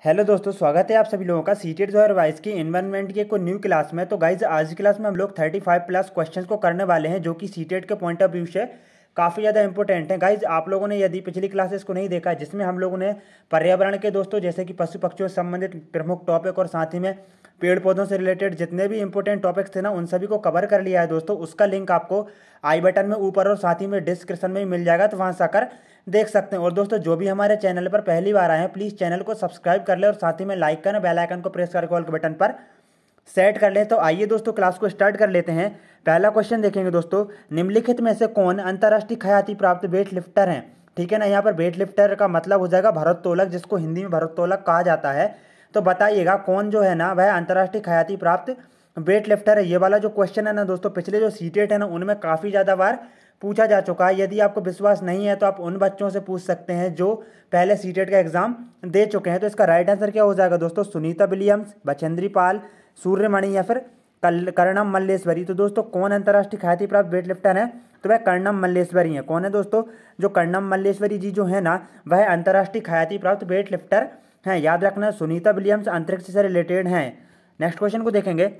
Hello दोस्तों, स्वागत है आप सभी लोगों का सीटेट 2022 की एनवायरनमेंट की कोई न्यू क्लास में। तो गाइज आज की क्लास में हम लोग 35 प्लस क्वेश्चंस को करने वाले हैं जो कि सीटेट के पॉइंट ऑफ व्यू से काफ़ी ज़्यादा इंपॉर्टेंट है। गाइज आप लोगों ने यदि पिछली क्लासेस को नहीं देखा जिसमें हम लोगों ने पर्यावरण के दोस्तों जैसे कि पशु पक्षियों से संबंधित प्रमुख टॉपिक और साथ ही में पेड़ पौधों से रिलेटेड जितने भी इंपॉर्टेंट टॉपिक्स थे ना उन सभी को कवर कर लिया है दोस्तों। उसका लिंक आपको आई बटन में ऊपर और साथ ही में डिस्क्रिप्शन में भी मिल जाएगा, तो वहाँ से आकर देख सकते हैं। और दोस्तों जो भी हमारे चैनल पर पहली बार आए हैं प्लीज़ चैनल को सब्सक्राइब कर ले और साथ ही में लाइक करना, बेल आइकन को प्रेस करके ऑल के बटन पर सेट कर लें। तो आइए दोस्तों क्लास को स्टार्ट कर लेते हैं। पहला क्वेश्चन देखेंगे दोस्तों, निम्नलिखित में से कौन अंतर्राष्ट्रीय ख्याति प्राप्त वेट लिफ्टर हैं। ठीक है ना, यहाँ पर वेट लिफ्टर का मतलब हो जाएगा भारोत्तोलक, जिसको हिंदी में भारोत्तोलक कहा जाता है। तो बताइएगा कौन जो है ना वह अंतर्राष्ट्रीय ख्याति प्राप्त वेट लिफ्टर है। ये वाला जो क्वेश्चन है ना दोस्तों, पिछले जो सीटेट है ना उनमें काफ़ी ज़्यादा बार पूछा जा चुका है। यदि आपको विश्वास नहीं है तो आप उन बच्चों से पूछ सकते हैं जो पहले सीटेट का एग्जाम दे चुके हैं। तो इसका राइट आंसर क्या हो जाएगा दोस्तों, सुनीता विलियम्स, बचेंद्री पाल, सूर्यमणि या फिर कर्णम मल्लेश्वरी। तो दोस्तों कौन अंतर्राष्ट्रीय ख्याति प्राप्त वेट लिफ्टर है, तो वह कर्णम मल्लेश्वरी है। कौन है दोस्तों, जो कर्णम मल्लेश्वरी जी जो है ना वह अंतर्राष्ट्रीय ख्याति प्राप्त वेट लिफ्टर हैं। याद रखना सुनीता विलियम्स अंतरिक्ष से रिलेटेड हैं। नेक्स्ट क्वेश्चन को देखेंगे,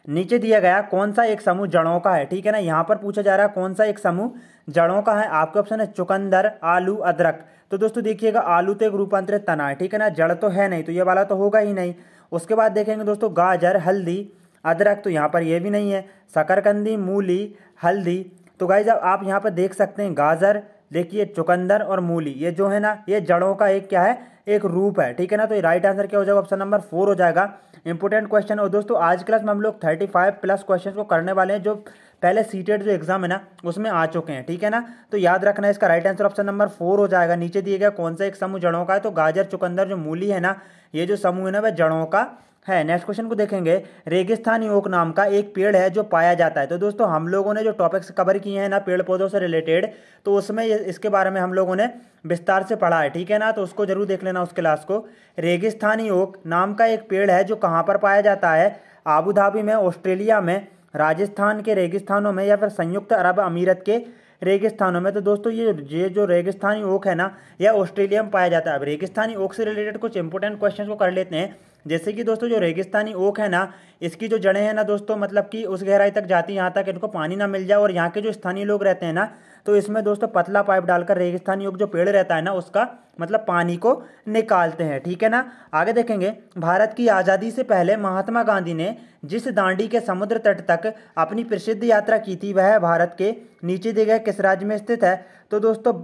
नीचे दिया गया कौन सा एक समूह जड़ों का है। ठीक है ना, यहाँ पर पूछा जा रहा है कौन सा एक समूह जड़ों का है। आपके ऑप्शन है चुकंदर, आलू, अदरक। तो दोस्तों देखिएगा आलू तो एक रूपांतरित तना है, ठीक है ना, जड़ तो है नहीं, तो ये वाला तो होगा ही नहीं। उसके बाद देखेंगे दोस्तों गाजर, हल्दी, अदरक, तो यहाँ पर ये भी नहीं है। शकरकंदी, मूली, हल्दी। तो गाइस आप यहाँ पर देख सकते हैं गाजर, देखिए चुकंदर और मूली, ये जो है ना ये जड़ों का एक क्या है, एक रूप है। ठीक है ना, तो राइट आंसर क्या हो जाएगा, ऑप्शन नंबर 4 हो जाएगा। Important question. और दोस्तों आज क्लास में हम लोग 35 प्लस क्वेश्चन को करने वाले हैं जो पहले सीटेट जो एग्जाम है ना उसमें आ चुके हैं। ठीक है ना, तो याद रखना इसका राइट आंसर ऑप्शन नंबर 4 हो जाएगा। नीचे दिए गया कौन सा एक समूह जड़ों का है, तो गाजर, चुकंदर, जो मूली है ना ये जो समूह है ना वह जड़ों का है। नेक्स्ट क्वेश्चन को देखेंगे, रेगिस्तानी ओक नाम का एक पेड़ है जो पाया जाता है। तो दोस्तों हम लोगों ने जो टॉपिक्स कवर किए हैं ना पेड़ पौधों से रिलेटेड, तो उसमें इसके बारे में हम लोगों ने विस्तार से पढ़ा है। ठीक है ना, तो उसको जरूर देख लेना उस क्लास को। रेगिस्तानी ओक नाम का एक पेड़ है जो कहाँ पर पाया जाता है, आबू धाबी में, ऑस्ट्रेलिया में, राजस्थान के रेगिस्तानों में या फिर संयुक्त अरब अमीरत के रेगिस्तानों में। तो दोस्तों ये जो रेगिस्तानी ओक है ना यह ऑस्ट्रेलिया में पाया जाता है। अब रेगिस्तानी ओक से रिलेटेड कुछ इंपॉर्टेंट क्वेश्चन को कर लेते हैं। जैसे कि दोस्तों जो रेगिस्तानी ओक है ना इसकी जो जड़ें हैं ना दोस्तों मतलब कि उस गहराई तक जाती है यहाँ तक इनको पानी ना मिल जाए, और यहाँ के जो स्थानीय लोग रहते हैं ना तो इसमें दोस्तों पतला पाइप डालकर रेगिस्तानी ओक जो पेड़ रहता है ना उसका मतलब पानी को निकालते हैं। ठीक है ना, आगे देखेंगे, भारत की आज़ादी से पहले महात्मा गांधी ने जिस दांडी के समुद्र तट तक अपनी प्रसिद्ध यात्रा की थी वह भारत के नीचे दिए गए किस राज्य में स्थित है। तो दोस्तों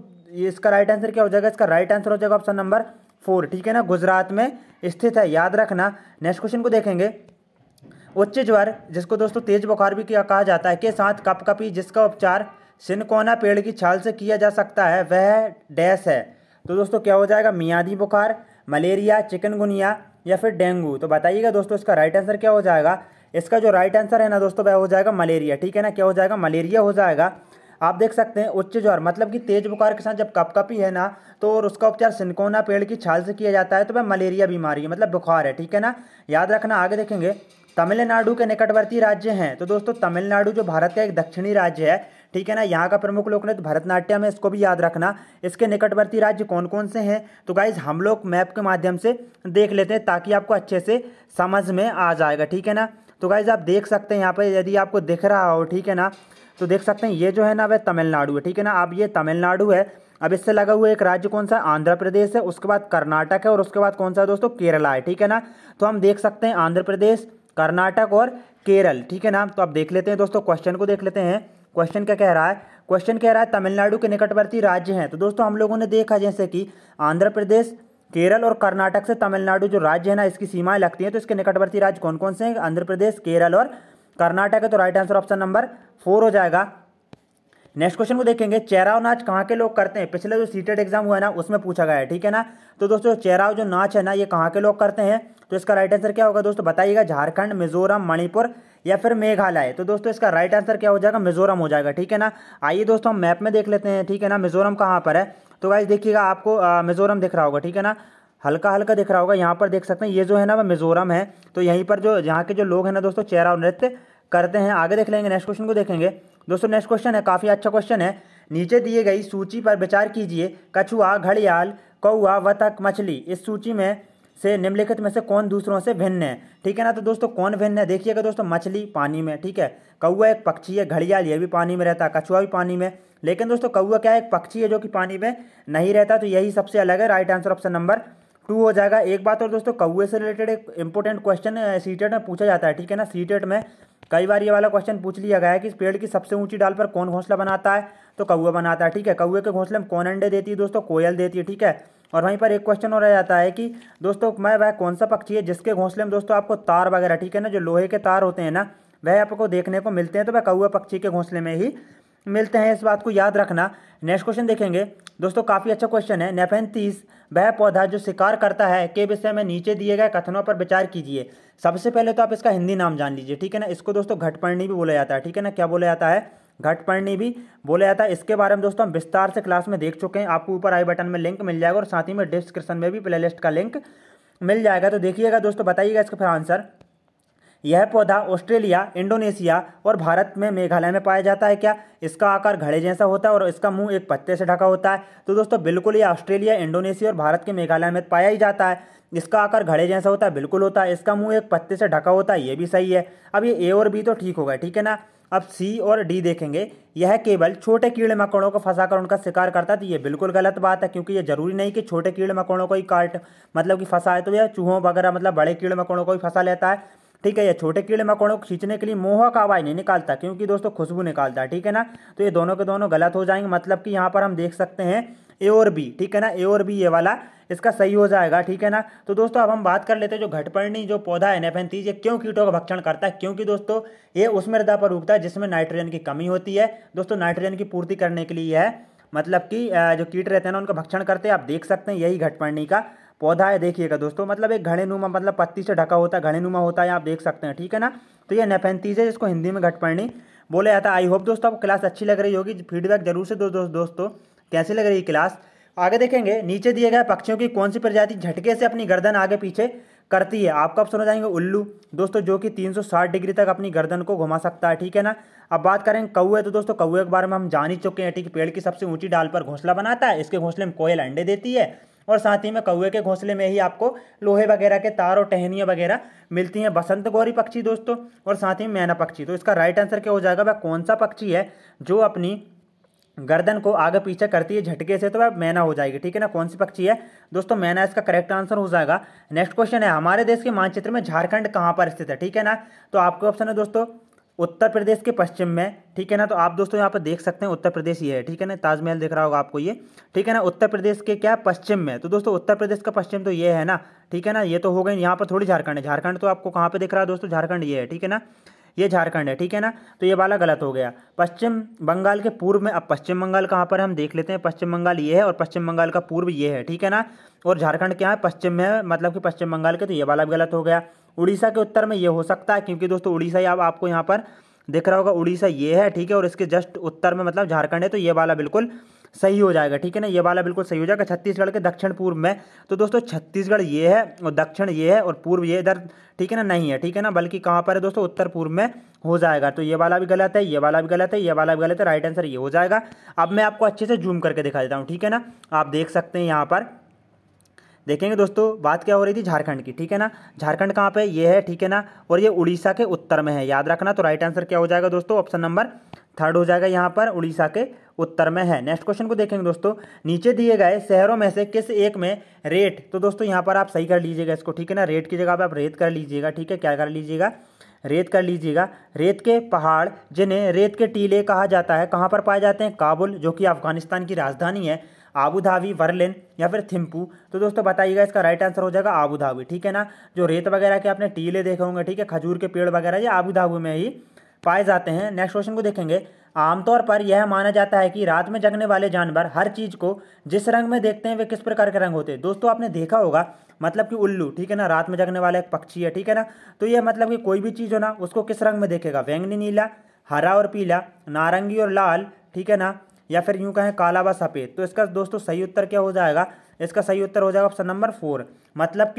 इसका राइट आंसर क्या हो जाएगा, इसका राइट आंसर हो जाएगा ऑप्शन नंबर 4। ठीक है ना, गुजरात में स्थित है, याद रखना। नेक्स्ट क्वेश्चन को देखेंगे, उच्च ज्वर जिसको दोस्तों तेज बुखार भी कहा जाता है के साथ कपकपी जिसका उपचार सिनकोना पेड़ की छाल से किया जा सकता है वह डैश है। तो दोस्तों क्या हो जाएगा, मियादी बुखार, मलेरिया, चिकनगुनिया या फिर डेंगू। तो बताइएगा दोस्तों इसका राइट आंसर क्या हो जाएगा। इसका जो राइट आंसर है ना दोस्तों वह हो जाएगा मलेरिया। ठीक है ना, क्या हो जाएगा, मलेरिया हो जाएगा। आप देख सकते हैं उच्च ज्वर मतलब कि तेज बुखार के साथ जब कपकपी है ना तो और उसका उपचार सिनकोना पेड़ की छाल से किया जाता है तो वह मलेरिया बीमारी है मतलब बुखार है। ठीक है ना, याद रखना। आगे देखेंगे, तमिलनाडु के निकटवर्ती राज्य हैं। तो दोस्तों तमिलनाडु जो भारत का एक दक्षिणी राज्य है, ठीक है ना, यहाँ का प्रमुख लोक नृत्य भरतनाट्यम है, इसको भी याद रखना। इसके निकटवर्ती राज्य कौन कौन से हैं, तो गाइज हम लोग मैप के माध्यम से देख लेते हैं ताकि आपको अच्छे से समझ में आ जाएगा। ठीक है ना, तो गाइज आप देख सकते हैं यहाँ पर यदि आपको दिख रहा हो, ठीक है ना, तो देख सकते हैं ये जो है ना वह तमिलनाडु है। ठीक है ना, अब ये तमिलनाडु है, अब इससे लगा हुआ एक राज्य कौन सा, आंध्र प्रदेश है, उसके बाद कर्नाटक है और उसके बाद कौन सा है दोस्तों, केरला है। ठीक है ना, तो हम देख सकते हैं आंध्र प्रदेश, कर्नाटक और केरल। ठीक है ना, तो अब देख लेते हैं दोस्तों क्वेश्चन को देख लेते हैं। क्वेश्चन क्या कह रहा है, क्वेश्चन कह रहा है तमिलनाडु के निकटवर्ती राज्य हैं। तो दोस्तों हम लोगों ने देखा जैसे कि आंध्र प्रदेश, केरल और कर्नाटक से तमिलनाडु जो राज्य है ना इसकी सीमाएं लगती हैं। तो इसके निकटवर्ती राज्य कौन कौन से हैं, आंध्र प्रदेश, केरल और कर्नाटक है। तो राइट आंसर ऑप्शन नंबर 4 हो जाएगा। नेक्स्ट क्वेश्चन को देखेंगे, चेराव नाच कहाँ के लोग करते हैं। पिछले जो सीटेट एग्जाम हुआ है ना उसमें पूछा गया है। ठीक है ना, तो दोस्तों चेराव जो नाच है ना ये कहाँ के लोग करते हैं, तो इसका राइट आंसर क्या होगा दोस्तों बताइएगा, झारखंड, मिजोरम, मणिपुर या फिर मेघालय। तो दोस्तों इसका राइट आंसर क्या हो जाएगा, मिजोरम हो जाएगा। ठीक है ना, आइए दोस्तों हम मैप में देख लेते हैं। ठीक है ना, मिजोरम कहाँ पर है, तो गाइस देखिएगा आपको मिजोरम दिख रहा होगा। ठीक है ना, हल्का हल्का दिख रहा होगा, यहाँ पर देख सकते हैं ये जो है ना वह मिजोरम है। तो यहीं पर जो यहाँ के जो लोग हैं ना दोस्तों चेराव नृत्य करते हैं। आगे देख लेंगे, नेक्स्ट क्वेश्चन को देखेंगे दोस्तों। नेक्स्ट क्वेश्चन है काफ़ी अच्छा क्वेश्चन है, नीचे दिए गई सूची पर विचार कीजिए, कछुआ, घड़ियाल, कौआ, बतख, मछली इस सूची में से निम्नलिखित में से कौन दूसरों से भिन्न है, ठीक है ना। तो दोस्तों कौन भिन्न है, देखिएगा दोस्तों, मछली पानी में, ठीक है, कौवा एक पक्षी है, घड़ियाल ये भी पानी में रहता है, कछुआ भी पानी में, लेकिन दोस्तों कौवा क्या है, एक पक्षी है जो कि पानी में नहीं रहता, तो यही सबसे अलग है। राइट आंसर ऑप्शन नंबर 2 हो जाएगा। एक बात और दोस्तों, कौवे से रिलेटेड एक इंपॉर्टेंट क्वेश्चन सीटेट में पूछा जाता है, ठीक है ना। सीटेट में कई बार ये वाला क्वेश्चन पूछ लिया गया है कि पेड़ की सबसे ऊंची डाल पर कौन घोंसला बनाता है, तो कौवा बनाता है, ठीक है। कौवे के घोंसले में कौन अंडे देती है, दोस्तों कोयल देती है, ठीक है। और वहीं पर एक क्वेश्चन और आ जाता है कि दोस्तों वह कौन सा पक्षी है जिसके घोंसले में दोस्तों आपको तार वगैरह, ठीक है ना, जो लोहे के तार होते हैं ना, वह आपको देखने को मिलते हैं, तो वह कौवा पक्षी के घोंसले में ही मिलते हैं, इस बात को याद रखना। नेक्स्ट क्वेश्चन देखेंगे दोस्तों, काफ़ी अच्छा क्वेश्चन है। नेफेंथीस वह पौधा जो शिकार करता है के विषय में नीचे दिए गए कथनों पर विचार कीजिए। सबसे पहले तो आप इसका हिंदी नाम जान लीजिए, ठीक है ना। इसको दोस्तों घटपर्णी भी बोला जाता है, ठीक है ना। क्या बोला जाता है, घटपर्णी भी बोला जाता है। इसके बारे में दोस्तों हम विस्तार से क्लास में देख चुके हैं, आपको ऊपर आई बटन में लिंक मिल जाएगा और साथ ही में डिस्क्रिप्शन में भी प्लेलिस्ट का लिंक मिल जाएगा। तो देखिएगा दोस्तों, बताइएगा इसका फिर आंसर। यह पौधा ऑस्ट्रेलिया, इंडोनेशिया और भारत में मेघालय में पाया जाता है क्या। इसका आकार घड़े जैसा होता है और इसका मुंह एक पत्ते से ढका होता है। तो दोस्तों बिल्कुल ये ऑस्ट्रेलिया, इंडोनेशिया और भारत के मेघालय में पाया ही जाता है। इसका आकार घड़े जैसा होता है, बिल्कुल होता है। इसका मुंह एक पत्ते से ढका होता है, ये भी सही है। अब ये ए और बी तो ठीक हो गए, ठीक है ना। अब सी और डी देखेंगे। यह केवल छोटे कीड़े मकोड़ों को फंसाकर उनका शिकार करता है, तो ये बिल्कुल गलत बात है, क्योंकि ये जरूरी नहीं कि छोटे कीड़े मकोड़ों को ही काट मतलब कि फंसा है, तो यह चूहों वगैरह मतलब बड़े कीड़े मकोड़ों को ही फंसा लेता है, ठीक है। ये छोटे कीड़े मकोड़ों को खींचने के लिए मोहक आवाज नहीं निकालता, क्योंकि दोस्तों खुशबू निकालता है, ठीक है ना। तो ये दोनों के दोनों गलत हो जाएंगे, मतलब कि यहाँ पर हम देख सकते हैं ए और बी, ठीक है ना। ए और बी ये वाला इसका सही हो जाएगा, ठीक है ना। तो दोस्तों अब हम बात कर लेते हैं जो घटपर्णी जो पौधा है नेफेंथीस, ये क्यों कीटों का भक्षण करता है। क्योंकि दोस्तों ये उस मृदा पर उगता है जिसमें नाइट्रोजन की कमी होती है। दोस्तों नाइट्रोजन की पूर्ति करने के लिए यह मतलब कि जो कीट रहते हैं ना उनका भक्षण करते हैं। आप देख सकते हैं यही घटपर्णी का पौधा है। देखिएगा दोस्तों, मतलब एक घड़ेनुमा मतलब पत्ती से ढका होता है, घड़ेनुमा होता है, आप देख सकते हैं, ठीक है ना। तो ये नेफेंथीस है, जिसको हिंदी में घटपर्णी बोला जाता है। आई होप दोस्तों आपको क्लास अच्छी लग रही होगी। फीडबैक जरूर से दोस्तों कैसी लग रही है क्लास। आगे देखेंगे, नीचे दिए गए पक्षियों की कौन सी प्रजाति झटके से अपनी गर्दन आगे पीछे करती है। आपको ऑप्शन हो जाएंगे उल्लू दोस्तों, जो कि 360 डिग्री तक अपनी गर्दन को घुमा सकता है, ठीक है ना। अब बात करें कौवे, तो दोस्तों कौवे के बारे में हम जान ही चुके हैं, ठीक है। पेड़ की सबसे ऊंची डाल पर घोंसला बनाता है, इसके घोंसले में कोयल अंडे देती है और साथ ही में कौवे के घोंसले में ही आपको लोहे वगैरह के तार और टहनियाँ वगैरह मिलती हैं। बसंत गौरी पक्षी दोस्तों और साथ ही में मैना पक्षी। तो इसका राइट आंसर क्या हो जाएगा, वह कौन सा पक्षी है जो अपनी गर्दन को आगे पीछे करती है झटके से, तो वह मैना हो जाएगी, ठीक है ना। कौन सी पक्षी है दोस्तों, मैना इसका करेक्ट आंसर हो जाएगा। नेक्स्ट क्वेश्चन है, हमारे देश के मानचित्र में झारखंड कहाँ पर स्थित है, ठीक है ना। तो आपके ऑप्शन है दोस्तों उत्तर प्रदेश के पश्चिम में, ठीक है ना। तो आप दोस्तों यहाँ पर देख सकते हैं उत्तर प्रदेश ये है, ठीक है ना। ताजमहल दिख रहा होगा आपको ये, ठीक है ना। उत्तर प्रदेश के क्या पश्चिम में, तो दोस्तों उत्तर प्रदेश का पश्चिम तो ये है ना, ठीक है ना। ये तो हो गए, यहाँ पर थोड़ी झारखंड है। झारखंड तो आपको कहाँ पे दिख रहा है दोस्तों, झारखंड ये है, ठीक है ना। ये झारखंड है, ठीक है ना। तो ये वाला गलत हो गया। पश्चिम बंगाल के पूर्व में, अब पश्चिम बंगाल कहाँ पर हम देख लेते हैं। पश्चिम बंगाल ये है और पश्चिम बंगाल का पूर्व ये है, ठीक है ना। और झारखंड क्या है, पश्चिम में है, मतलब कि पश्चिम बंगाल के, तो ये वाला भी गलत हो गया। उड़ीसा के उत्तर में ये हो सकता है, क्योंकि दोस्तों उड़ीसा ही आपको यहाँ पर दिख रहा होगा, उड़ीसा ये है, ठीक है। और इसके जस्ट उत्तर में मतलब झारखंड है, तो ये वाला बिल्कुल सही हो जाएगा, ठीक है ना। ये वाला बिल्कुल सही हो जाएगा। छत्तीसगढ़ के दक्षिण पूर्व में, तो दोस्तों छत्तीसगढ़ ये है और दक्षिण ये है और पूर्व ये इधर, ठीक है ना, नहीं है, ठीक है ना। बल्कि कहाँ पर है दोस्तों, उत्तर पूर्व में हो जाएगा। तो ये वाला भी गलत है, ये वाला भी गलत है, ये वाला भी गलत है। राइट आंसर ये हो जाएगा। अब मैं आपको अच्छे से जूम करके दिखा देता हूँ, ठीक है ना। आप देख सकते हैं यहाँ पर देखेंगे दोस्तों, बात क्या हो रही थी झारखंड की, ठीक है ना। झारखंड कहाँ पे, ये है, ठीक है ना। और ये उड़ीसा के उत्तर में है, याद रखना। तो राइट आंसर क्या हो जाएगा दोस्तों, ऑप्शन नंबर 3 हो जाएगा, यहाँ पर उड़ीसा के उत्तर में है। नेक्स्ट क्वेश्चन को देखेंगे दोस्तों, नीचे दिए गए शहरों में से किस एक में रेत, तो दोस्तों यहाँ पर आप सही कर लीजिएगा इसको, ठीक है ना। रेत की जगह पर आप रेत कर लीजिएगा, ठीक है। क्या कर लीजिएगा, रेत कर लीजिएगा। रेत के पहाड़ जिन्हें रेत के टीले कहा जाता है कहाँ पर पाए जाते हैं। काबुल, जो कि अफगानिस्तान की राजधानी है, आबू धाबी, बर्लिन या फिर थिम्पू। तो दोस्तों बताइएगा, इसका राइट आंसर हो जाएगा आबू धाबी, ठीक है ना। जो रेत वगैरह के आपने टीले देखे होंगे, ठीक है, खजूर के पेड़ वगैरह, ये आबू धाबी में ही पाए जाते हैं। नेक्स्ट क्वेश्चन को देखेंगे, आमतौर पर यह माना जाता है कि रात में जगने वाले जानवर हर चीज को जिस रंग में देखते हैं वे किस प्रकार के रंग होते हैं। दोस्तों आपने देखा होगा, मतलब कि उल्लू, ठीक है ना, रात में जगने वाला एक पक्षी है, ठीक है ना। तो ये मतलब कि कोई भी चीज़ हो ना, उसको किस रंग में देखेगा, बैंगनी नीला, हरा और पीला, नारंगी और लाल, ठीक है ना, या फिर यूं कहें काला व सफ़ेद। तो इसका दोस्तों सही उत्तर क्या हो जाएगा, इसका सही उत्तर हो जाएगा ऑप्शन नंबर 4। मतलब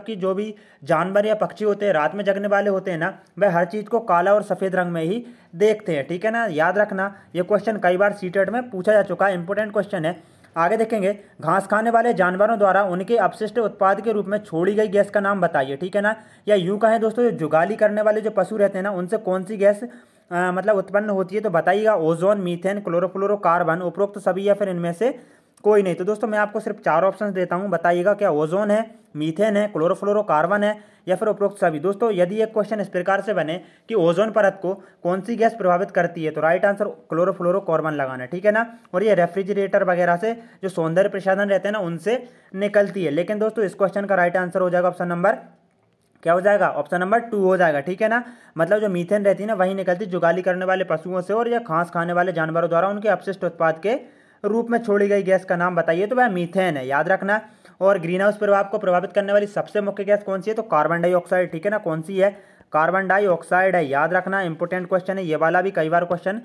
कि जो भी जानवर या पक्षी होते हैं रात में जगने वाले होते हैं ना, वह हर चीज़ को काला और सफ़ेद रंग में ही देखते हैं, ठीक है ना। याद रखना, ये क्वेश्चन कई बार सीटेट में पूछा जा चुका है, इंपॉर्टेंट क्वेश्चन है। आगे देखेंगे, घास खाने वाले जानवरों द्वारा उनके अपशिष्ट उत्पाद के रूप में छोड़ी गई गैस का नाम बताइए, ठीक है ना। या यूं कहें दोस्तों, जो जुगाली करने वाले जो पशु रहते हैं ना, उनसे कौन सी गैस मतलब उत्पन्न होती है, तो बताइएगा ओजोन, मीथेन, क्लोरोफ्लोरोकार्बन, उपरोक्त सभी या फिर इनमें से कोई नहीं। तो दोस्तों मैं आपको सिर्फ 4 ऑप्शन देता हूं, बताइएगा क्या ओजोन है, मीथेन है, क्लोरोफ्लोरोकार्बन है या फिर उपरोक्त सभी। दोस्तों यदि एक क्वेश्चन इस प्रकार से बने कि ओजोन परत को कौन सी गैस प्रभावित करती है, तो राइट आंसर क्लोरोफ्लोरोकार्बन लगाना है, ठीक है ना। और ये रेफ्रिजरेटर वगैरह से जो सौंदर्य प्रसाधन रहते हैं ना, उनसे निकलती है। लेकिन दोस्तों इस क्वेश्चन का राइट आंसर हो जाएगा ऑप्शन नंबर, क्या हो जाएगा, ऑप्शन नंबर 2 हो जाएगा, ठीक है ना। मतलब जो मीथेन रहती है ना, वही निकलती जुगाली करने वाले पशुओं से और या घास खाने वाले जानवरों द्वारा उनके अपशिष्ट उत्पाद के रूप में छोड़ी गई गैस का नाम बताइए, तो वह मीथेन है, याद रखना। और ग्रीन हाउस प्रभाव को प्रभावित करने वाली सबसे मुख्य गैस कौन सी है, तो कार्बन डाइऑक्साइड, ठीक है ना। कौन सी है, कार्बन डाइऑक्साइड है, याद रखना, इंपोर्टेंट क्वेश्चन है ये वाला भी, कई बार क्वेश्चन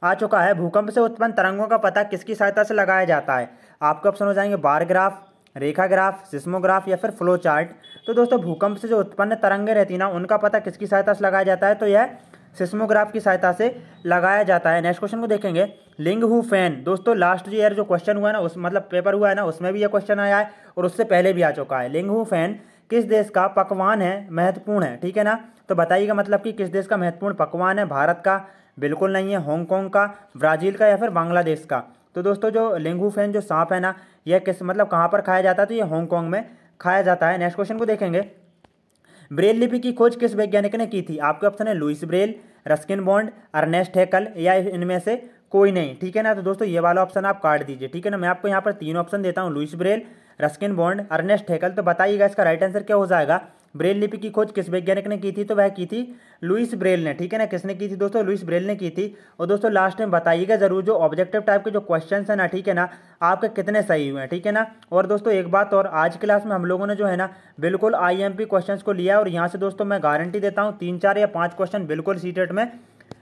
आ चुका है। भूकंप से उत्पन्न तरंगों का पता किसकी सहायता से लगाया जाता है, आपके ऑप्शन हो जाएंगे बार ग्राफ, रेखा ग्राफ, सिस्मोग्राफ या फिर फ्लो चार्ट। तो दोस्तों भूकंप से जो उत्पन्न तरंगे रहती है ना, उनका पता किसकी सहायता से लगाया जाता है, तो यह सिस्मोग्राफ की सहायता से लगाया जाता है। नेक्स्ट क्वेश्चन को देखेंगे, लिंग हु फैन। दोस्तों लास्ट ईयर जो क्वेश्चन हुआ है ना, उस मतलब पेपर हुआ है ना, उसमें भी यह क्वेश्चन आया है और उससे पहले भी आ चुका है। लिंग हु फैन किस देश का पकवान है, महत्वपूर्ण है, ठीक है ना। तो बताइएगा मतलब कि किस देश का महत्वपूर्ण पकवान है, भारत का बिल्कुल नहीं है, हांगकांग का, ब्राजील का या फिर बांग्लादेश का। तो दोस्तों जो लिंगू फैन जो सांप है ना, यह किस मतलब कहाँ पर खाया जाता है, तो ये हांगकांग में खाया जाता है। नेक्स्ट क्वेश्चन को देखेंगे, ब्रेल लिपि की खोज किस वैज्ञानिक ने की थी, आपके ऑप्शन है Louis Braille, Ruskin Bond, Ernest Haeckel या इनमें से कोई नहीं, ठीक है ना। तो दोस्तों ये वाला ऑप्शन आप काट दीजिए, ठीक है ना। मैं आपको यहाँ पर 3 ऑप्शन देता हूँ, Louis Braille, Ruskin Bond, Ernest Haeckel. तो बताइएगा इसका राइट आंसर क्या हो जाएगा। ब्रेल लिपि की खोज किस वैज्ञानिक ने की थी, तो वह की थी लुइस ब्रेल ने, ठीक है ना। किसने की थी दोस्तों, लुइस ब्रेल ने की थी। और दोस्तों लास्ट में बताइएगा जरूर जो ऑब्जेक्टिव टाइप के जो क्वेश्चन है ना, ठीक है ना, आपके कितने सही हुए हैं, ठीक है ना। और दोस्तों एक बात और, आज क्लास में हम लोगों ने जो है ना बिल्कुल IMP क्वेश्चन को लिया है और यहाँ से दोस्तों मैं गारंटी देता हूँ 3, 4 या 5 क्वेश्चन बिल्कुल सीटेट में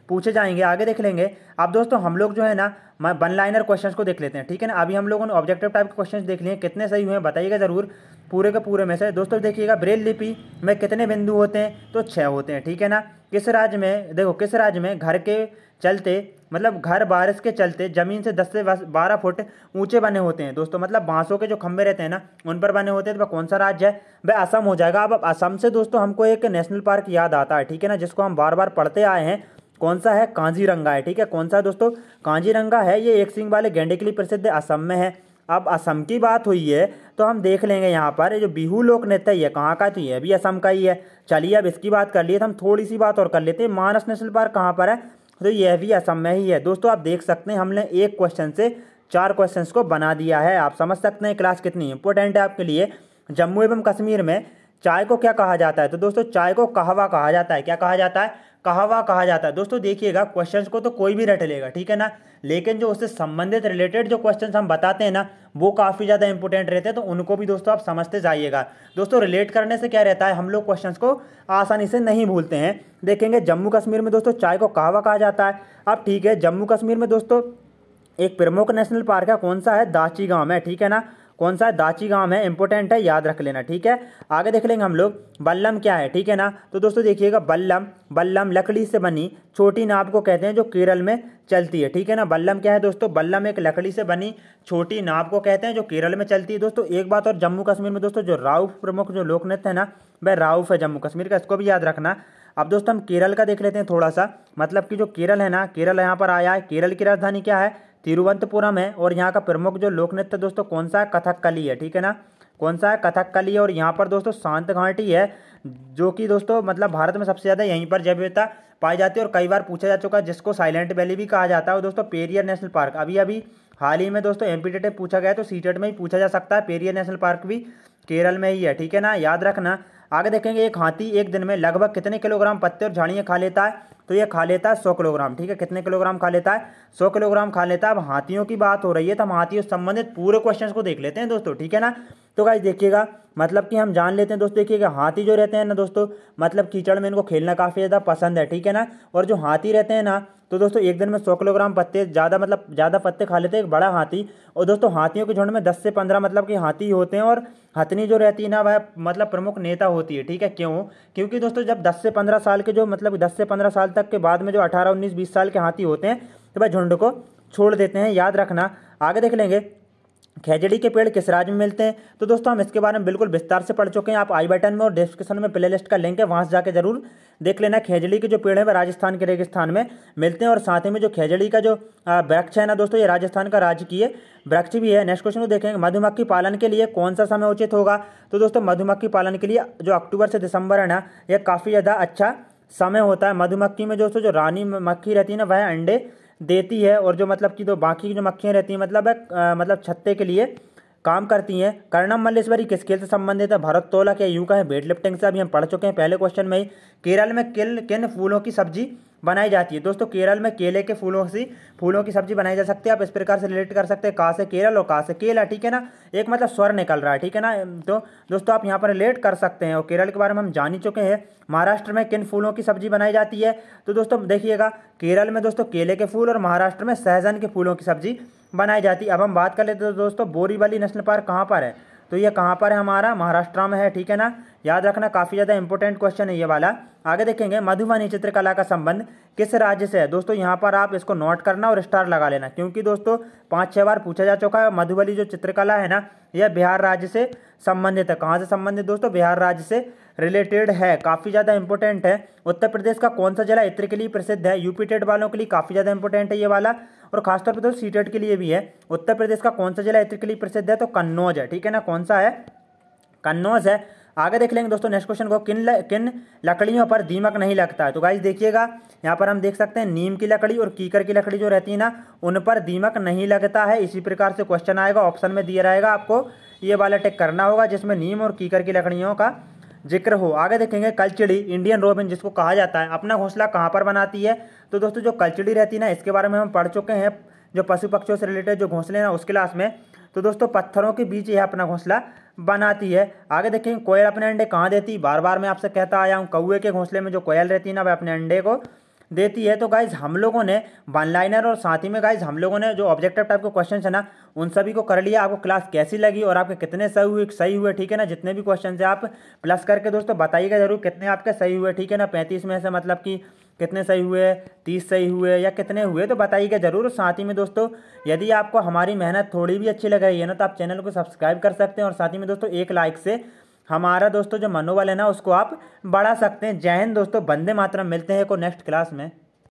पूछे जाएंगे। आगे देख लेंगे। अब दोस्तों हम लोग जो है ना वन लाइनर क्वेश्चंस को देख लेते हैं, ठीक है ना। अभी हम लोगों ने ऑब्जेक्टिव टाइप के क्वेश्चंस देख लिए, कितने सही हुए हैं बताइएगा जरूर पूरे के पूरे में से। दोस्तों देखिएगा, ब्रेल लिपि में कितने बिंदु होते हैं, तो 6 होते हैं, ठीक है ना। किस राज्य में, देखो किस राज्य में घर के चलते मतलब घर बारिश के चलते जमीन से 10 से 12 फुट ऊंचे बने होते हैं दोस्तों, मतलब बांसों के जो खंभे रहते हैं ना उन पर बने होते हैं, तो वह कौन सा राज्य है, वह असम हो जाएगा। अब असम से दोस्तों हमको एक नेशनल पार्क याद आता है, ठीक है ना, जिसको हम बार बार पढ़ते आए हैं, कौन सा है, कांजीरंगा है, ठीक है। कौन सा दोस्तों, कांजीरंगा है। ये एक सींग वाले गैंडे के लिए प्रसिद्ध असम में है। अब असम की बात हुई है तो हम देख लेंगे यहाँ पर ये जो बिहू लोक नृत्य है ये कहाँ का है, तो ये भी असम का ही है। चलिए अब इसकी बात कर लिए तो हम थोड़ी सी बात और कर लेते हैं, मानस नेशनल पार्क कहाँ पर है, तो यह भी असम में ही है। दोस्तों आप देख सकते हैं हमने एक क्वेश्चन से 4 क्वेश्चंस को बना दिया है। आप समझ सकते हैं क्लास कितनी इंपॉर्टेंट है आपके लिए। जम्मू एवं कश्मीर में चाय को क्या कहा जाता है, तो दोस्तों चाय को कहवा कहा जाता है। क्या कहा जाता है, कहवा कहा जाता है। दोस्तों देखिएगा क्वेश्चंस को तो कोई भी रट लेगा, ठीक है ना, लेकिन जो उससे संबंधित रिलेटेड जो क्वेश्चंस हम बताते हैं ना वो काफ़ी ज़्यादा इंपॉर्टेंट रहते हैं, तो उनको भी दोस्तों आप समझते जाइएगा। दोस्तों रिलेट करने से क्या रहता है, हम लोग क्वेश्चंस को आसानी से नहीं भूलते हैं। देखेंगे जम्मू कश्मीर में दोस्तों चाय को कहवा कहा जाता है। अब ठीक है, जम्मू कश्मीर में दोस्तों एक प्रमुख नेशनल पार्क है, कौन सा है, दाची गांव है, ठीक है ना। कौन सा है, दाची गांव है, इंपॉर्टेंट है, याद रख लेना, ठीक है। आगे देख लेंगे हम लोग बल्लम क्या है, ठीक है ना। तो दोस्तों देखिएगा बल्लम लकड़ी से बनी छोटी नाव को कहते हैं जो केरल में चलती है, ठीक है ना। बल्लम क्या है दोस्तों, बल्लम एक लकड़ी से बनी छोटी नाव को कहते हैं जो केरल में चलती है। दोस्तों एक बात और, जम्मू कश्मीर में दोस्तों जो राउफ प्रमुख जो लोक नृत्य है ना, वह राउफ है जम्मू कश्मीर का, इसको भी याद रखना। अब दोस्तों हम केरल का देख लेते हैं थोड़ा सा, मतलब कि जो केरल है ना, केरल यहाँ पर आया है, केरल की राजधानी क्या है, तिरुवनंतपुरम है। और यहाँ का प्रमुख जो लोक नृत्य दोस्तों कौन सा है, कथकली है, ठीक है ना। कौन सा है, कथकली है। और यहाँ पर दोस्तों शांत घाटी है, जो कि दोस्तों मतलब भारत में सबसे ज़्यादा यहीं पर जैव विविधता पाई जाती है और कई बार पूछा जा चुका है, जिसको साइलेंट वैली भी कहा जाता है। और दोस्तों पेरियर नेशनल पार्क अभी अभी हाल ही में दोस्तों एमपीटेटिव पूछा गया है, तो सीटेट में ही पूछा जा सकता है। पेरियर नेशनल पार्क भी केरल में ही है, ठीक है ना, याद रखना। आगे देखेंगे, एक हाथी एक दिन में लगभग कितने किलोग्राम पत्ते और झाड़ियाँ खा लेता है, तो ये खा लेता है 100 किलोग्राम, ठीक है। कितने किलोग्राम खा लेता है, 100 किलोग्राम खा लेता है। अब हाथियों की बात हो रही है तो हम हाथियों से संबंधित पूरे क्वेश्चंस को देख लेते हैं दोस्तों, ठीक है ना। तो गाइस देखिएगा, मतलब कि हम जान लेते हैं दोस्तों, देखिएगा हाथी जो रहते हैं ना दोस्तों, मतलब कीचड़ में इनको खेलना काफ़ी ज़्यादा पसंद है, ठीक है ना। और जो हाथी रहते हैं ना, तो दोस्तों एक दिन में 100 किलोग्राम पत्ते ज़्यादा मतलब ज़्यादा पत्ते खा लेते हैं एक बड़ा हाथी। और दोस्तों हाथियों के झुंड में 10 से 15 मतलब कि हाथी होते हैं, और हथनी जो रहती है ना वह मतलब प्रमुख नेता होती है, ठीक है। क्यों, क्योंकि दोस्तों जब 10 से 15 साल के जो मतलब 10 से 15 साल तक के बाद में जो 18, 19, 20 साल के हाथी होते हैं तो वह झुंड को छोड़ देते हैं, याद रखना। आगे देख लेंगे, खेजड़ी के पेड़ किस राज्य में मिलते हैं? तो दोस्तों हम इसके बारे में बिल्कुल विस्तार से पढ़ चुके हैं। आप आई बटन में और डिस्क्रिप्शन में प्ले लिस्ट का लिंक है, वहां से जाकर जरूर देख लेना। खेजड़ी के जो पेड़ है वह राजस्थान के रेगिस्तान में मिलते हैं और साथ ही में जो खेजड़ी का जो वृक्ष है ना दोस्तों, ये राजस्थान का राजकीय वृक्ष भी है। नेक्स्ट क्वेश्चन को देखेंगे, मधुमक्खी पालन के लिए कौन सा समय उचित होगा? तो दोस्तों मधुमक्खी पालन के लिए जो अक्टूबर से दिसंबर है ना, यह काफ़ी ज़्यादा अच्छा समय होता है। मधुमक्खी में दोस्तों जो रानी मक्खी रहती है ना, वह अंडे देती है और जो मतलब कि जो बाकी की जो मक्खियाँ रहती हैं मतलब छत्ते के लिए काम करती हैं। कर्णम मल्लेश्वरी किस खेल से संबंधित है? भारोत्तोलक या यूं कहें वेट लिफ्टिंग से, अभी हम पढ़ चुके हैं पहले क्वेश्चन में ही। केरल में किन फूलों की सब्जी बनाई जाती है? दोस्तों केरल में केले के फूलों की सब्जी बनाई जा सकती है। आप इस प्रकार से रिलेट कर सकते हैं, कहाँ से केरल और कहाँ से केला, ठीक है ना, एक मतलब स्वर निकल रहा है, ठीक है ना। तो दोस्तों आप यहाँ पर रिलेट कर सकते हैं और केरल के बारे में हम जान ही चुके हैं। महाराष्ट्र में किन फूलों की सब्जी बनाई जाती है? तो दोस्तों देखिएगा, केरल में दोस्तों केले के फूल और महाराष्ट्र में सहजन के फूलों की सब्जी बनाई जाती है। अब हम बात कर लेते हैं दोस्तों बोरीवली नेशनल पार्क कहाँ पर है? तो ये कहाँ पर है? हमारा महाराष्ट्र में है, ठीक है ना। याद रखना, काफ़ी ज़्यादा इंपॉर्टेंट क्वेश्चन है ये वाला। आगे देखेंगे, मधुबनी चित्रकला का संबंध किस राज्य से है? दोस्तों यहाँ पर आप इसको नोट करना और स्टार लगा लेना, क्योंकि दोस्तों 5-6 बार पूछा जा चुका है। मधुबनी जो चित्रकला है ना, यह बिहार राज्य से संबंधित है। कहाँ से संबंधित दोस्तों? बिहार राज्य से रिलेटेड है, काफ़ी ज़्यादा इंपॉर्टेंट है। उत्तर प्रदेश का कौन सा जिला इत्र के लिए प्रसिद्ध है? यूपी टेट वालों के लिए काफ़ी ज़्यादा इंपॉर्टेंट है ये वाला, और खासतौर पर दोस्तों सीटेट के लिए भी है। उत्तर प्रदेश का कौन सा जिला इत्र के लिए प्रसिद्ध है? तो कन्नौज है, ठीक है ना। कौन सा है? कन्नौज है। आगे देख लेंगे दोस्तों नेक्स्ट क्वेश्चन को, किन लकड़ियों पर दीमक नहीं लगता है? तो गाइस देखिएगा, यहाँ पर हम देख सकते हैं नीम की लकड़ी और कीकर की लकड़ी जो रहती है ना, उन पर दीमक नहीं लगता है। इसी प्रकार से क्वेश्चन आएगा, ऑप्शन में दिया रहेगा, आपको ये वाला टिक करना होगा जिसमें नीम और कीकर की लकड़ियों का जिक्र हो। आगे देखेंगे, कलचिड़ी इंडियन रोबिन जिसको कहा जाता है, अपना घोंसला कहाँ पर बनाती है? तो दोस्तों जो कलचिड़ी रहती है ना, इसके बारे में हम पढ़ चुके हैं, जो पशु पक्षियों से रिलेटेड जो घोंसले ना, उस क्लास में। तो दोस्तों पत्थरों के बीच यह अपना घोंसला बनाती है। आगे देखेंगे, कोयल अपने अंडे कहाँ देती है? बार बार मैं आपसे कहता आया हूँ, कौवे के घोंसले में जो कोयल रहती है ना, वह अपने अंडे को देती है। तो गाइज हम लोगों ने वन लाइनर और साथ ही में गाइज हम लोगों ने जो ऑब्जेक्टिव टाइप के क्वेश्चन है ना, उन सभी को कर लिया। आपको क्लास कैसी लगी और आपके कितने सही हुए, ठीक है ना। जितने भी क्वेश्चन है आप प्लस करके दोस्तों बताइएगा जरूर कितने आपके सही हुए, ठीक है ना। 35 में से मतलब कि कितने सही हुए, 30 सही हुए या कितने हुए, तो बताइएगा जरूर। साथ ही में दोस्तों यदि आपको हमारी मेहनत थोड़ी भी अच्छी लग रही है ना, तो आप चैनल को सब्सक्राइब कर सकते हैं और साथ ही में दोस्तों एक लाइक से हमारा दोस्तों जो मनोबल है ना, उसको आप बढ़ा सकते हैं। जय हिंद दोस्तों, वंदे मातरम। मिलते हैं को नेक्स्ट क्लास में।